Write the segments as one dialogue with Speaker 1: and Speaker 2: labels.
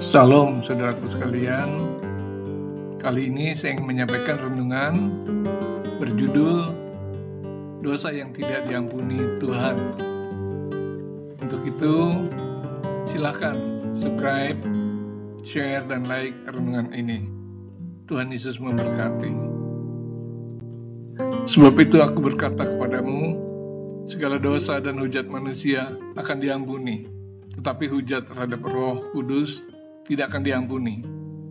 Speaker 1: Shalom saudaraku sekalian. Kali ini saya ingin menyampaikan renungan berjudul Dosa yang Tidak Diampuni Tuhan. Untuk itu, silakan subscribe, share, dan like renungan ini. Tuhan Yesus memberkati. Sebab itu aku berkata kepadamu, segala dosa dan hujat manusia akan diampuni, tetapi hujat terhadap Roh Kudus tidak akan diampuni.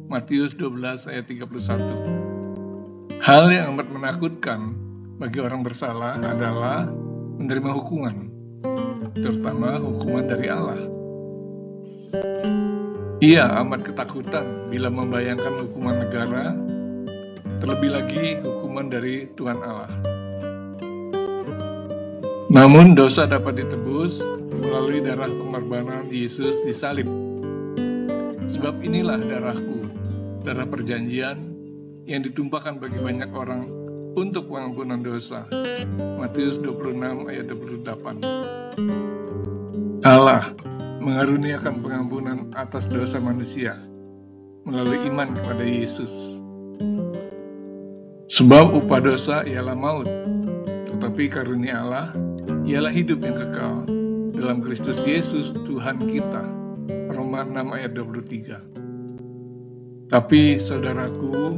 Speaker 1: Matius 12 ayat 31. Hal yang amat menakutkan bagi orang bersalah adalah menerima hukuman, terutama hukuman dari Allah. Ia amat ketakutan bila membayangkan hukuman negara, terlebih lagi hukuman dari Tuhan Allah. Namun dosa dapat ditebus melalui darah pengorbanan Yesus di salib. Sebab inilah darahku, darah perjanjian yang ditumpahkan bagi banyak orang untuk pengampunan dosa. Matius 26 ayat 28. Allah mengaruniakan pengampunan atas dosa manusia melalui iman kepada Yesus. Sebab upah dosa ialah maut, tetapi karunia Allah ialah hidup yang kekal dalam Kristus Yesus Tuhan kita. Roma 6 ayat 23. Tapi saudaraku,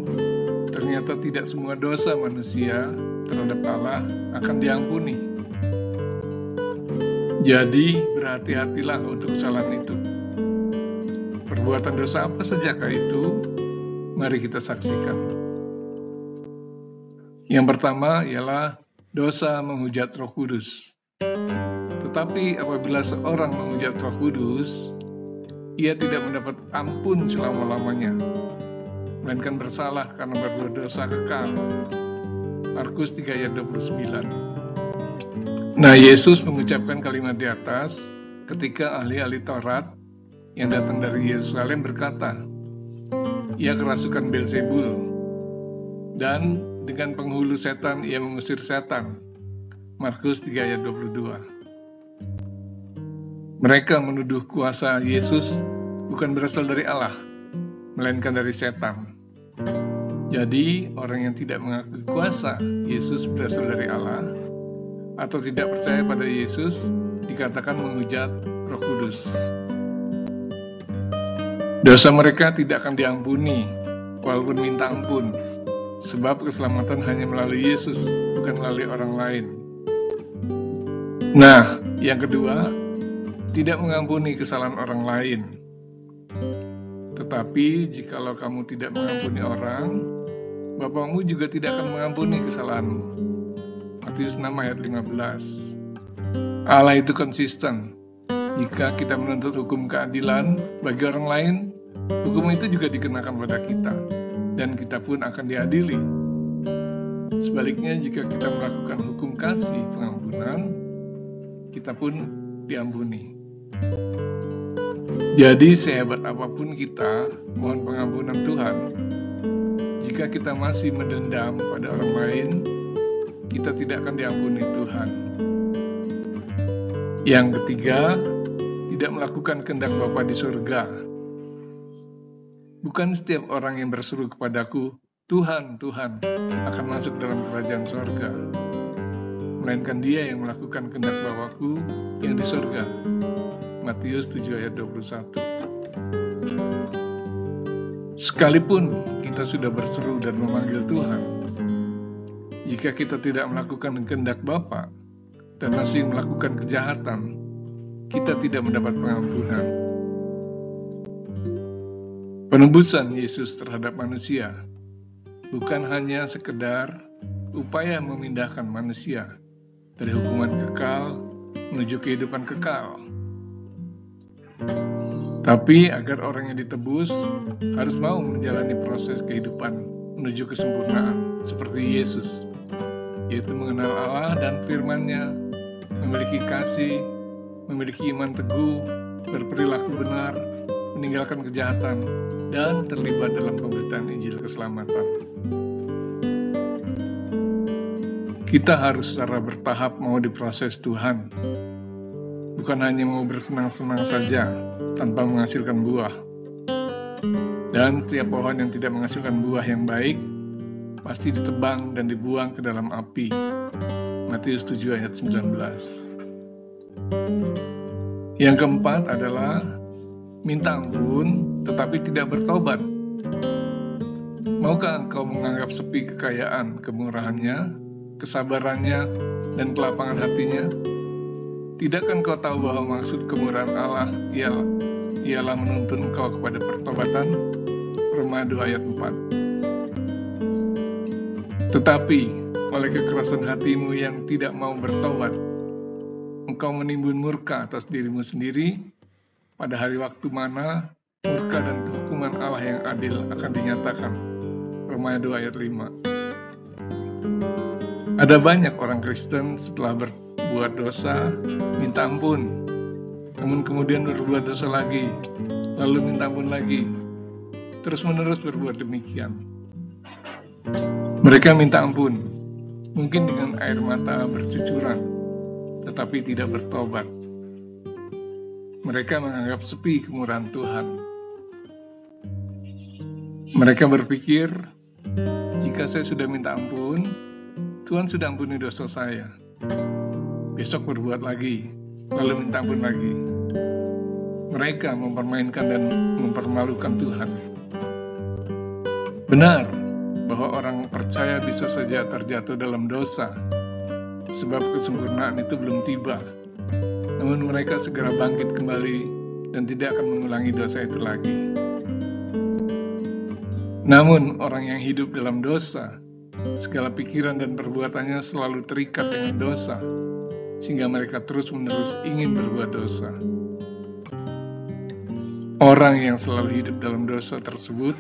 Speaker 1: ternyata tidak semua dosa manusia terhadap Allah akan diampuni. Jadi berhati-hatilah untuk kesalahan itu. Perbuatan dosa apa sajakah itu? Mari kita saksikan. Yang pertama ialah dosa menghujat Roh Kudus. Tetapi apabila seorang menghujat Roh Kudus, ia tidak mendapat ampun selama-lamanya, melainkan bersalah karena berbuat dosa kekal. Markus 3 ayat 29. Nah, Yesus mengucapkan kalimat di atas ketika ahli-ahli Taurat yang datang dari Yerusalem berkata, ia kerasukan Beelzebul, dan dengan penghulu setan ia mengusir setan. Markus 3 ayat 22. Mereka menuduh kuasa Yesus bukan berasal dari Allah, melainkan dari setan. Jadi, orang yang tidak mengakui kuasa Yesus berasal dari Allah, atau tidak percaya pada Yesus, dikatakan menghujat Roh Kudus. Dosa mereka tidak akan diampuni, walaupun minta ampun, sebab keselamatan hanya melalui Yesus, bukan melalui orang lain. Nah, yang kedua, tidak mengampuni kesalahan orang lain. Tetapi jikalau kamu tidak mengampuni orang, Bapamu juga tidak akan mengampuni kesalahanmu. Matius 6 ayat 15. Allah itu konsisten. Jika kita menuntut hukum keadilan bagi orang lain, hukum itu juga dikenakan pada kita, dan kita pun akan diadili. Sebaliknya, jika kita melakukan hukum kasih pengampunan, kita pun diampuni. Jadi sehebat apapun kita mohon pengampunan Tuhan, jika kita masih mendendam pada orang lain, kita tidak akan diampuni Tuhan. Yang ketiga, tidak melakukan kehendak Bapa di surga. Bukan setiap orang yang berseru kepadaku, Tuhan, Tuhan, akan masuk dalam kerajaan surga, melainkan dia yang melakukan kehendak Bapa-Ku yang di surga. Matius 7 ayat 21. Sekalipun kita sudah berseru dan memanggil Tuhan, jika kita tidak melakukan kehendak Bapa dan masih melakukan kejahatan, kita tidak mendapat pengampunan. Penebusan Yesus terhadap manusia bukan hanya sekedar upaya memindahkan manusia dari hukuman kekal menuju kehidupan kekal, tapi agar orang yang ditebus harus mau menjalani proses kehidupan menuju kesempurnaan seperti Yesus, yaitu mengenal Allah dan firman-Nya, memiliki kasih, memiliki iman teguh, berperilaku benar, meninggalkan kejahatan, dan terlibat dalam pemberitaan Injil keselamatan. Kita harus secara bertahap mau diproses Tuhan, bukan hanya mau bersenang-senang saja tanpa menghasilkan buah. Dan setiap pohon yang tidak menghasilkan buah yang baik pasti ditebang dan dibuang ke dalam api. Matius 7 ayat 19. Yang keempat adalah minta ampun tetapi tidak bertobat. Maukah engkau menganggap sepi kekayaan, kemurahannya, kesabarannya, dan kelapangan hatinya? Tidakkah engkau tahu bahwa maksud kemurahan Allah ialah menuntun engkau kepada pertobatan? Roma 2 ayat 4. Tetapi oleh kekerasan hatimu yang tidak mau bertobat, engkau menimbun murka atas dirimu sendiri pada hari waktu mana murka dan hukuman Allah yang adil akan dinyatakan. Roma 2 ayat 5. Ada banyak orang Kristen setelah berbuat dosa minta ampun, namun kemudian berbuat dosa lagi, lalu minta ampun lagi, terus-menerus berbuat demikian. Mereka minta ampun, mungkin dengan air mata bercucuran, tetapi tidak bertobat. Mereka menganggap sepi kemurahan Tuhan. Mereka berpikir, jika saya sudah minta ampun, Tuhan sudah ampuni dosa saya. Besok berbuat lagi, lalu minta ampun lagi. Mereka mempermainkan dan mempermalukan Tuhan. Benar bahwa orang percaya bisa saja terjatuh dalam dosa, sebab kesempurnaan itu belum tiba. Namun mereka segera bangkit kembali dan tidak akan mengulangi dosa itu lagi. Namun orang yang hidup dalam dosa, segala pikiran dan perbuatannya selalu terikat dengan dosa, sehingga mereka terus-menerus ingin berbuat dosa. Orang yang selalu hidup dalam dosa tersebut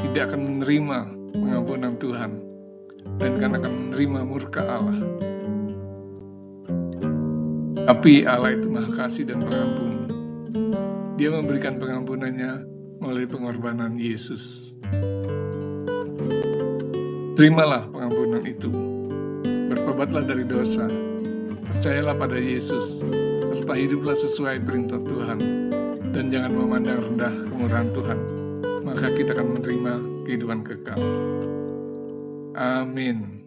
Speaker 1: tidak akan menerima pengampunan Tuhan dan akan menerima murka Allah. Tapi Allah itu Maha Kasih dan Pengampun. Dia memberikan pengampunannya melalui pengorbanan Yesus. Terimalah pengampunan itu. Bertobatlah dari dosa. Percayalah pada Yesus, serta hiduplah sesuai perintah Tuhan, dan jangan memandang rendah kemurahan Tuhan, maka kita akan menerima kehidupan kekal. Amin.